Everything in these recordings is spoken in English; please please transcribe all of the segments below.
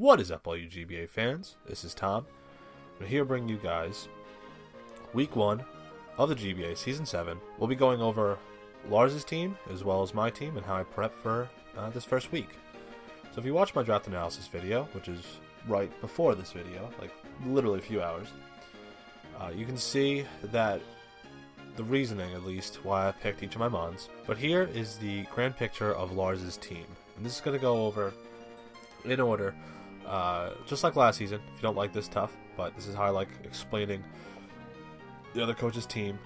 What is up, all you GBA fans? This is Tom. I'm here to bring you guys Week 1 of the GBA Season 7. We'll be going over Lars' team as well as my team and how I prep for this first week. So if you watch my draft analysis video, which is right before this video, like literally a few hours, you can see that the reasoning, at least, why I picked each of my mons. But here is the grand picture of Lars' team. And this is going to go over in order, just like last season. If you don't like this, tough, but this is how I like explaining the other coach's team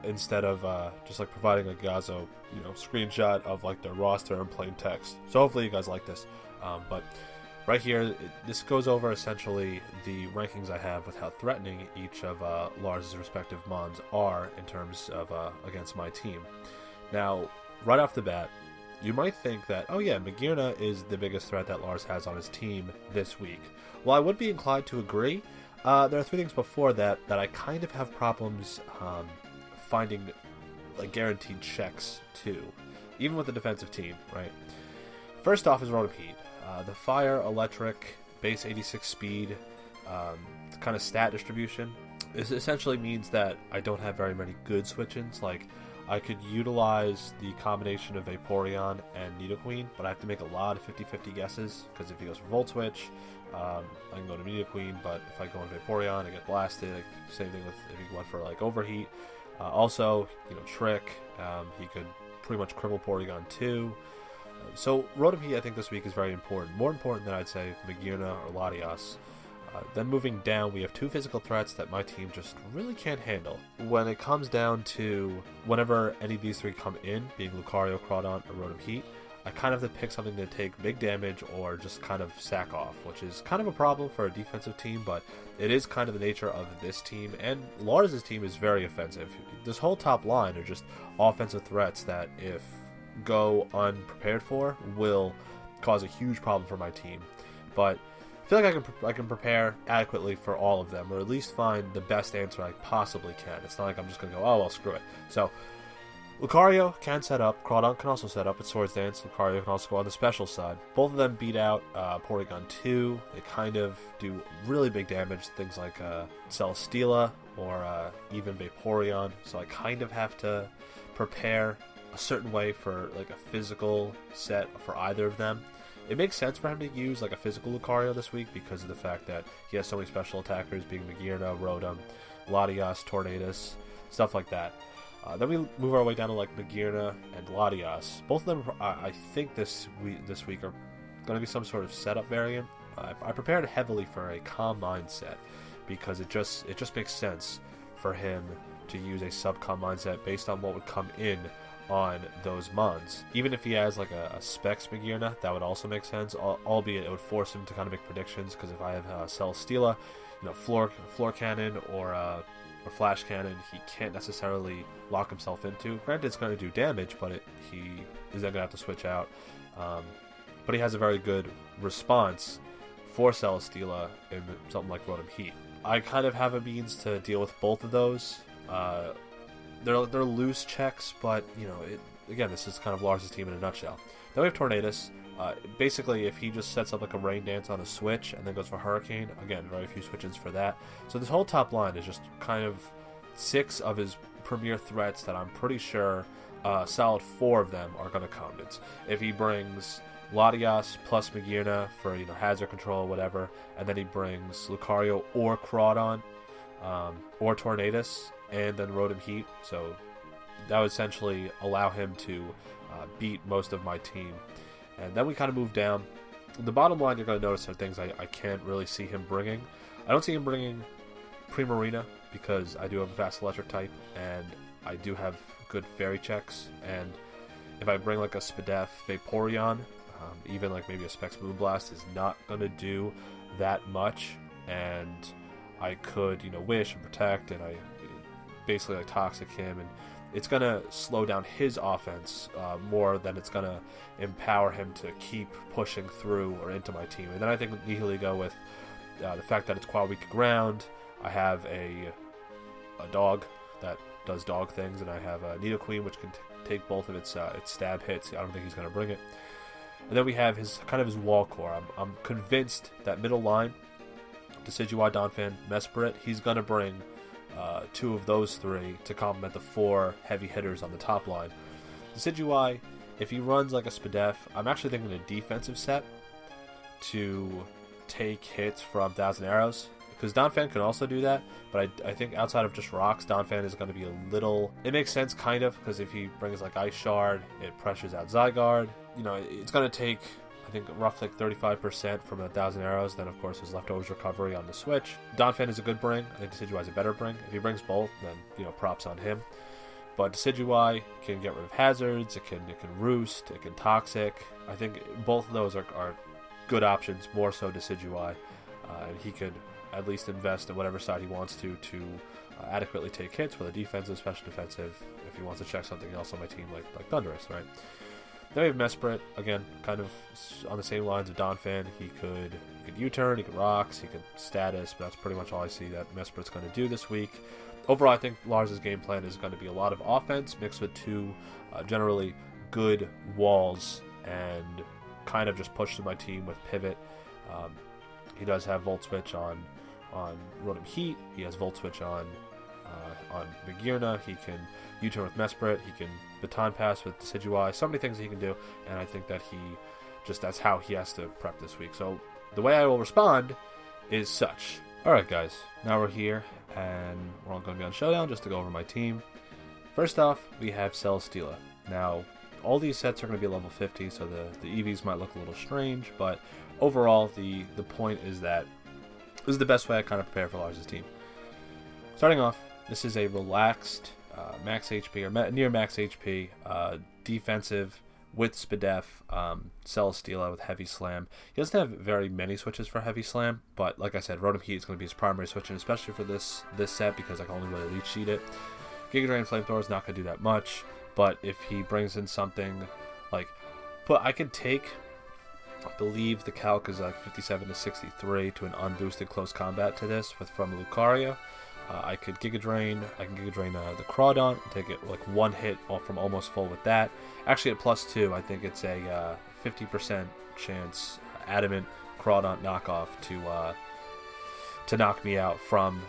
instead of just like providing a Gazo, screenshot of like their roster in plain text. So hopefully you guys like this. But right here, this goes over essentially the rankings I have with how threatening each of Lars' respective mons are in terms of against my team. Now, right off the bat, you might think that, oh yeah, Magirna is the biggest threat that Lars has on his team this week. Well, I would be inclined to agree. There are three things before that I kind of have problems finding like guaranteed checks to, even with the defensive team, right? First off is Rotom Heat. The fire, electric, base 86 speed, kind of stat distribution. This essentially means that I don't have very many good switch-ins. Like, I could utilize the combination of Vaporeon and Nidoqueen, but I have to make a lot of 50-50 guesses, because if he goes for Volt Switch, I can go to Nidoqueen, but if I go on Vaporeon, I get blasted. Like, same thing with if he went for like Overheat. Also, Trick, he could pretty much cripple Porygon too. So Rotom Heat I think this week is very important. More important than I'd say Magirna or Latias. Then moving down, we have two physical threats that my team just really can't handle. When it comes down to whenever any of these three come in, being Lucario, Crawdon, or Rotom Heat, I kind of have to pick something to take big damage or just kind of sack off, which is kind of a problem for a defensive team, but it is kind of the nature of this team, and Lars' team is very offensive. This whole top line are just offensive threats that, if go unprepared for, will cause a huge problem for my team. But I feel like I can prepare adequately for all of them, or at least find the best answer I possibly can. It's not like I'm just going to go, oh, well, screw it. So, Lucario can set up, Crawdon can also set up with Swords Dance, Lucario can also go on the special side. Both of them beat out Porygon 2. They kind of do really big damage, things like Celesteela or even Vaporeon. So I kind of have to prepare a certain way for like a physical set for either of them. It makes sense for him to use like a physical Lucario this week because of the fact that he has so many special attackers, being Magirna, Rotom, Latias, Tornadus, stuff like that. Then we move our way down to like Magirna and Latias. Both of them, I think this week are going to be some sort of setup variant. I prepared heavily for a Calm Mindset because it just makes sense for him to use a sub-Calm Mindset based on what would come in on those mons. Even if he has like a Specs Magirna, that would also make sense, albeit it would force him to kind of make predictions, because if I have Celesteela, floor cannon or flash cannon, he can't necessarily lock himself into. Granted, it's going to do damage, but he is then going to have to switch out. But he has a very good response for Celesteela in something like Rotom Heat. I kind of have a means to deal with both of those. They're loose checks, but again, this is kind of Lars' team in a nutshell. Then we have Tornadus. Basically, if he just sets up like a Rain Dance on a switch and then goes for Hurricane, again, very few switch-ins for that. So this whole top line is just kind of 6 of his premier threats that I'm pretty sure solid 4 of them are going to come. It's if he brings Latias plus Magirna for hazard control, whatever, and then he brings Lucario or Crawdon or Tornadus, and then Rotom Heat. So that would essentially allow him to beat most of my team. And then we kind of move down. The bottom line you're going to notice are things I can't really see him bringing. I don't see him bringing Primarina because I do have a fast electric type, and I do have good fairy checks. And if I bring like a Spadef Vaporeon, even like maybe a Specs Moonblast is not going to do that much. And I could, Wish and Protect, and I basically like Toxic him, and it's going to slow down his offense more than it's going to empower him to keep pushing through or into my team. And then I think we usually go with the fact that it's Quad Weak Ground. I have a dog that does dog things, and I have a Nidoqueen, which can take both of its stab hits. I don't think he's going to bring it. And then we have his wall core. I'm convinced that middle line, Decidueye, Donphan, Mesprit, he's going to bring 2 of those 3 to complement the 4 heavy hitters on the top line. Decidueye, if he runs like a Spadef, I'm actually thinking a defensive set to take hits from 1,000 Arrows. Because Donphan can also do that, but I think outside of just rocks, Donphan is going to be a little... It makes sense, kind of, because if he brings like Ice Shard, it pressures out Zygarde. You know, it's going to take, I think, roughly like 35% from 1,000 Arrows. Then, of course, his leftovers recovery on the switch. Donphan is a good bring. I think Decidueye is a better bring. If he brings both, then, you know, props on him. But Decidueye can get rid of hazards. It can roost. It can toxic. I think both of those are good options, more so Decidueye. And he could at least invest in whatever side he wants to adequately take hits, whether defensive, special defensive, if he wants to check something else on my team like Thundurus, right? Then we have Mesprit, again, kind of on the same lines of Donphan. He could U-turn, he could rocks, he could status, but that's pretty much all I see that Mesprit's going to do this week. Overall, I think Lars' game plan is going to be a lot of offense mixed with 2 generally good walls and kind of just push through my team with pivot. He does have Volt Switch on Rotom Heat. He has Volt Switch on Magearna. He can U-turn with Mesprit. He can Baton Pass with Decidueye. So many things he can do, and I think that that's how he has to prep this week. So the way I will respond is such. Alright guys, now we're here, and we're all going to be on Showdown just to go over my team. First off, we have Celesteela. Now, all these sets are going to be level 50, so the EVs might look a little strange, but overall, the point is that this is the best way I kind of prepare for Lars' team. Starting off, this is a relaxed max HP, or near max HP, defensive with Spadef, Celesteela with Heavy Slam. He doesn't have very many switches for Heavy Slam, but like I said, Rotom Heat is going to be his primary switch, and especially for this set, because I can only really Leech Seed it. Giga Drain Flamethrower is not going to do that much, but if he brings in something like... I could take... I believe the calc is like 57 to 63 to an unboosted close combat to this from Lucario. I could Giga Drain. I can Giga Drain the Crawdon, take it like 1 hit from almost full with that. Actually, at +2, I think it's a 50% chance Adamant Crawdon knockoff to knock me out from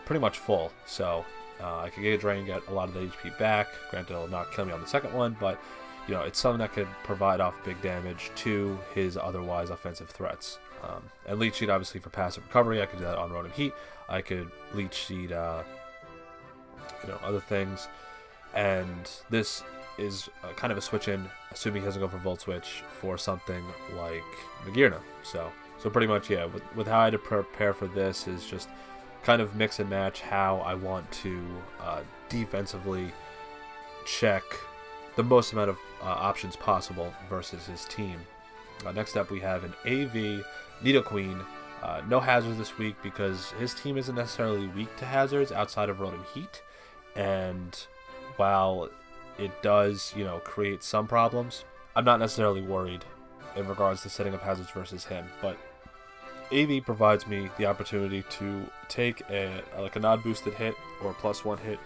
pretty much full. So I could Giga Drain, get a lot of the HP back. Granted, it'll not kill me on the second one, but you know, it's something that could provide off big damage to his otherwise offensive threats. And Leech Seed, obviously, for passive recovery. I could do that on Rotom Heat. I could Leech Seed, other things. And this is kind of a switch-in, assuming he doesn't go for Volt Switch, for something like Magearna. So pretty much, yeah, with how I had to prepare for this is just kind of mix and match how I want to defensively check the most amount of options possible versus his team. Next up, we have an AV Nidoqueen. No hazards this week because his team isn't necessarily weak to hazards outside of Rotom Heat. And while it does, create some problems, I'm not necessarily worried in regards to setting up hazards versus him. But AV provides me the opportunity to take a non-boosted hit or a +1 hit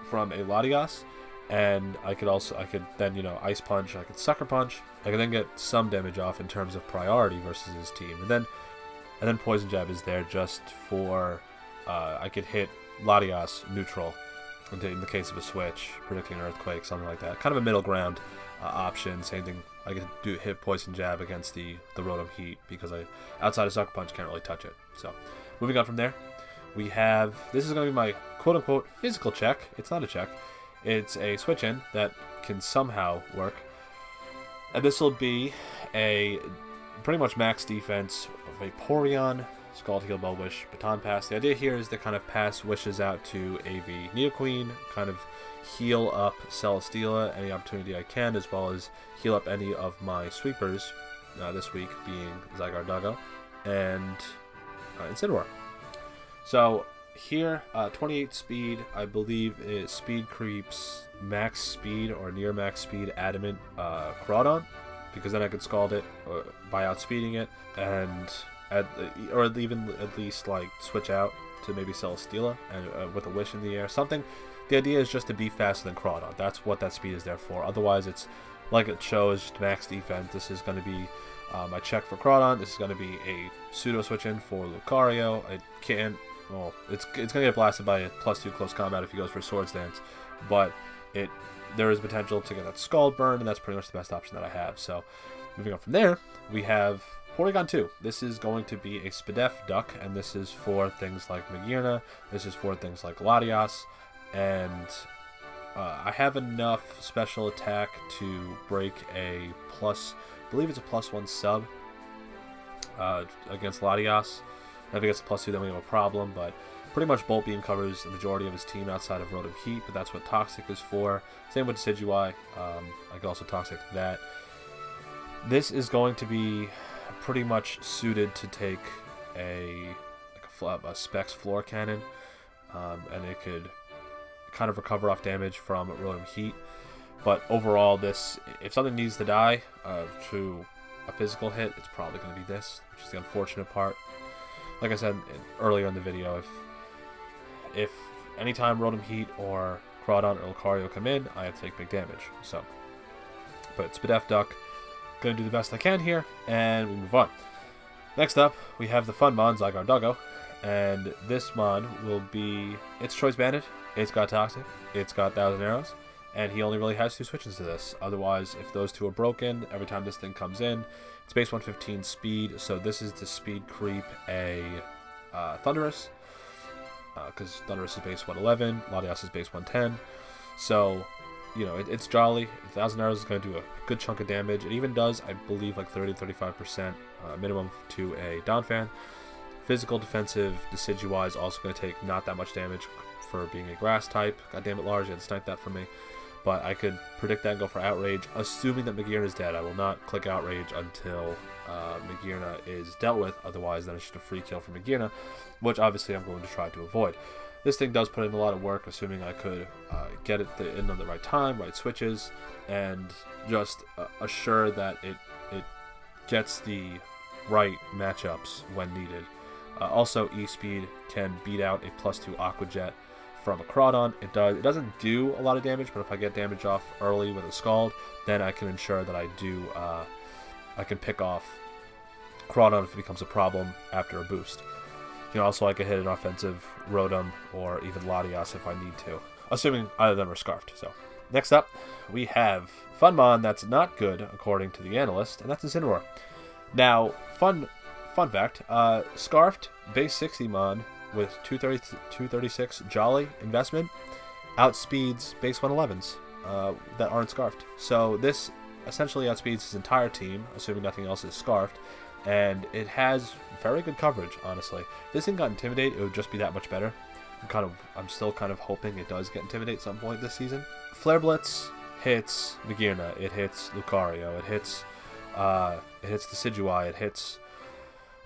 from a Latias. And I could then, Ice Punch, I could Sucker Punch. I could then get some damage off in terms of priority versus his team. And then Poison Jab is there just for, I could hit Latias neutral in the case of a switch, predicting an Earthquake, something like that. Kind of a middle ground option. Same thing, I could hit Poison Jab against the Rotom Heat because outside of Sucker Punch, can't really touch it. So, moving on from there, we have, this is going to be my quote-unquote physical check. It's not a check. It's a switch-in that can somehow work. And this will be a pretty much max defense of Vaporeon, Scald, Heal, Bell Wish, Baton Pass. The idea here is to kind of pass wishes out to AV Nidoqueen, kind of heal up Celesteela any opportunity I can, as well as heal up any of my sweepers, this week being Zygarde, Duggo, and Incineroar. So here, 28 speed, I believe, is speed creeps max speed or near max speed Adamant Crawdon, because then I could Scald it by outspeeding it, and or even at least like switch out to maybe Celesteela and with a Wish in the air, something. The idea is just to be faster than Crawdon. That's what that speed is there for. Otherwise, it's like it shows, just max defense. This is going to be my check for Crawdon. This is going to be a pseudo switch in for Lucario. It can't. Well, it's going to get blasted by a +2 close combat if he goes for Swords Dance, but there is potential to get that Scald Burn, and that's pretty much the best option that I have. So, moving on from there, we have Porygon 2. This is going to be a Spadef Duck, and this is for things like Magearna. This is for things like Latias, and I have enough special attack to break I believe it's a +1 sub against Latias. If he gets a +2, then we have a problem, but pretty much Bolt Beam covers the majority of his team outside of Rotom Heat, but that's what Toxic is for. Same with Decidueye. I could also Toxic that. This is going to be pretty much suited to take a Specs Floor Cannon, and it could kind of recover off damage from Rotom Heat. But overall, if something needs to die to a physical hit, it's probably going to be this, which is the unfortunate part. Like I said earlier in the video, if anytime Rotom Heat or Crawdon or Lucario come in, I have to take big damage. So, but Spadef Duck, going to do the best I can here, and we move on. Next up, we have the fun mon, Zygarde Duggo, and this mon will be, it's Choice Banded, it's got Toxic, it's got 1000 Arrows, and he only really has 2 switches to this. Otherwise, if those 2 are broken, every time this thing comes in, it's base 115 speed, so this is to speed creep a Thundurus, because Thundurus is base 111, Latias is base 110, so, you know, it's jolly. 1000 Arrows is going to do a good chunk of damage. It even does, I believe, like 30-35% minimum to a Donphan. Physical defensive Decidueye is also going to take not that much damage for being a grass type. God damn it, Lars, you had to snipe that from me. But I could predict that and go for Outrage, assuming that Magearna is dead. I will not click Outrage until Magearna is dealt with. Otherwise, then it's just a free kill for Magearna, which obviously I'm going to try to avoid. This thing does put in a lot of work, assuming I could get it in at the right time, right switches, and just assure that it gets the right matchups when needed. Also, E-Speed can beat out a +2 Aqua Jet from a Crawdon. It doesn't do a lot of damage, but if I get damage off early with a Scald, then I can ensure that I can pick off Crawdon if it becomes a problem after a boost. You know, also I could hit an offensive Rotom or even Latias if I need to, assuming either of them are Scarfed. So, next up, we have Funmon that's not good according to the analyst, and that's Incineroar. Now, fun fact, Scarfed base 60 Mon with 236 Jolly investment outspeeds base 111s that aren't Scarfed. So this essentially outspeeds his entire team, assuming nothing else is Scarfed, and it has very good coverage, honestly. If this thing got Intimidate, it would just be that much better. I'm still kind of hoping it does get Intimidate at some point this season. Flare Blitz hits Magearna, it hits Lucario, it hits Decidueye, it hits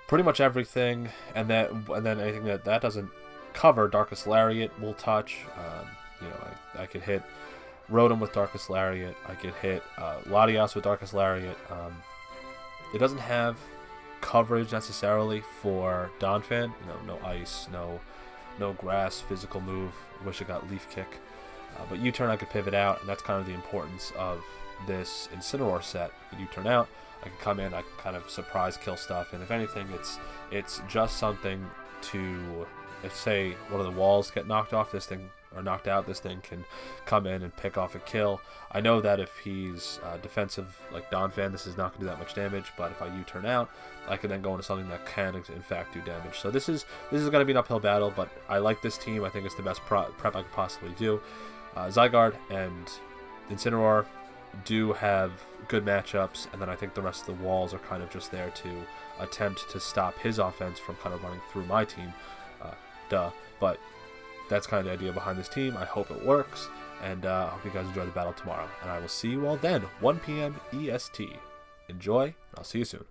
pretty much everything, and then anything that doesn't cover, Darkest Lariat will touch. You know, I could hit Rotom with Darkest Lariat. I could hit Latias with Darkest Lariat. It doesn't have coverage necessarily for Donphan. You know, no ice, no grass, physical move. Wish it got Leaf Kick. But U-turn I could pivot out, and that's kind of the importance of this Incineroar set. U-turn out, I can come in, I can kind of surprise kill stuff, and if anything, it's just something to, if say one of the walls get knocked off, this thing, or knocked out, this thing can come in and pick off a kill. I know that if he's defensive like Donphan, this is not going to do that much damage, but if I U-turn out, I can then go into something that can in fact do damage. So this is going to be an uphill battle, but I like this team. I think it's the best prep I could possibly do. Zygarde and Incineroar do have good matchups, and then I think the rest of the walls are kind of just there to attempt to stop his offense from kind of running through my team. But that's kind of the idea behind this team. I hope it works, and I hope you guys enjoy the battle tomorrow. And I will see you all then, 1 p.m. EST. Enjoy, and I'll see you soon.